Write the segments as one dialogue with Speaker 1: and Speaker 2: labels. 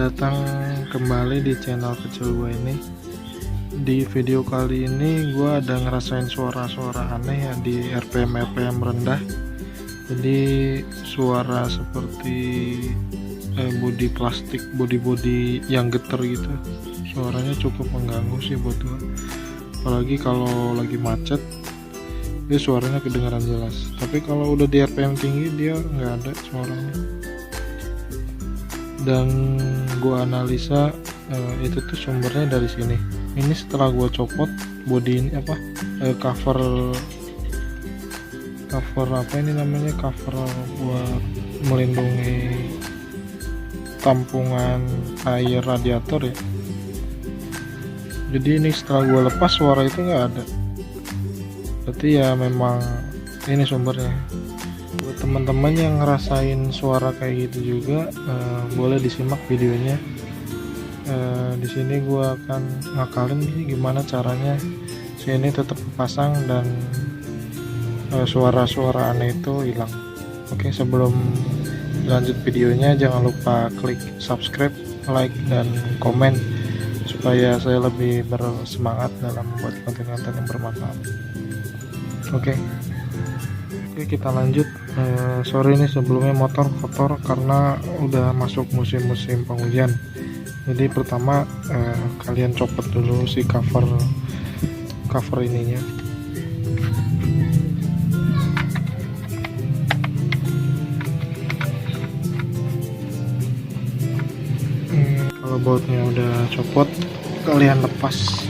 Speaker 1: datang kembali di channel kecil gue ini. Di video kali ini gue ada ngerasain suara-suara aneh ya di RPM rendah. Jadi suara seperti bodi plastik, bodi yang getar gitu. Suaranya cukup mengganggu sih buat gue. Apalagi kalau lagi macet, dia suaranya kedengaran jelas. Tapi kalau udah di RPM tinggi dia nggak ada suaranya. Dan gua analisa itu tuh sumbernya dari sini. Ini setelah gua copot bodi ini cover apa ini namanya, cover buat melindungi tampungan air radiator ya. Jadi ini setelah gua lepas suara itu nggak ada. Berarti ya memang ini sumbernya. Buat teman-teman yang ngerasain suara kayak gitu juga, boleh disimak videonya. Di sini gua akan ngakalin gimana caranya sini tetap pasang dan suara-suara aneh itu hilang. Oke, sebelum lanjut videonya jangan lupa klik subscribe, like, dan komen supaya saya lebih bersemangat dalam membuat konten-konten yang bermanfaat. Oke, kita lanjut. Sorry nih sebelumnya motor kotor karena udah masuk musim-musim penghujan. Jadi pertama kalian copot dulu si cover ininya. Kalau bautnya udah copot, kalian lepas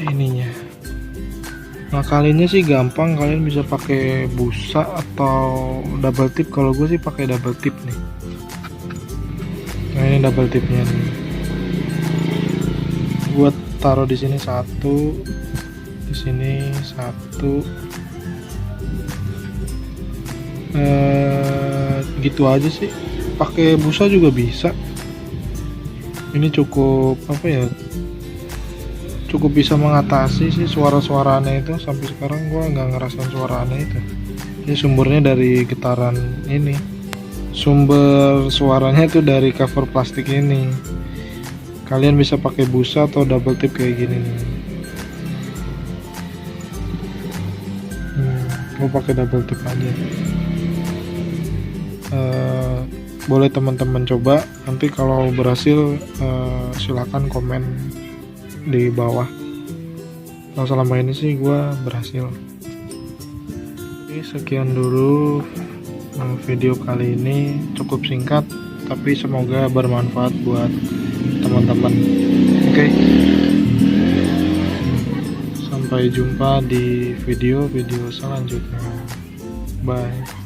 Speaker 1: ininya. Nah, kalinya sih gampang, kalian bisa pakai busa atau double tip. Kalau gue sih pakai double tip nih. Nah, ini double tipnya nih. Gue taruh di sini satu, di sini satu. Gitu aja sih. Pakai busa juga bisa. Ini cukup cukup bisa mengatasi sih suara-suara aneh itu. Sampai sekarang gua nggak ngerasain suara aneh itu. Ini sumbernya dari getaran ini. Sumber suaranya itu dari cover plastik ini. Kalian bisa pakai busa atau double tip kayak gini nih. Gua pakai double tip aja. Boleh teman-teman coba. Nanti kalau berhasil silakan komen di bawah. Kalau selama ini sih gue berhasil. Oke, sekian dulu video kali ini, cukup singkat tapi semoga bermanfaat buat teman-teman. Oke, sampai jumpa di video selanjutnya. Bye.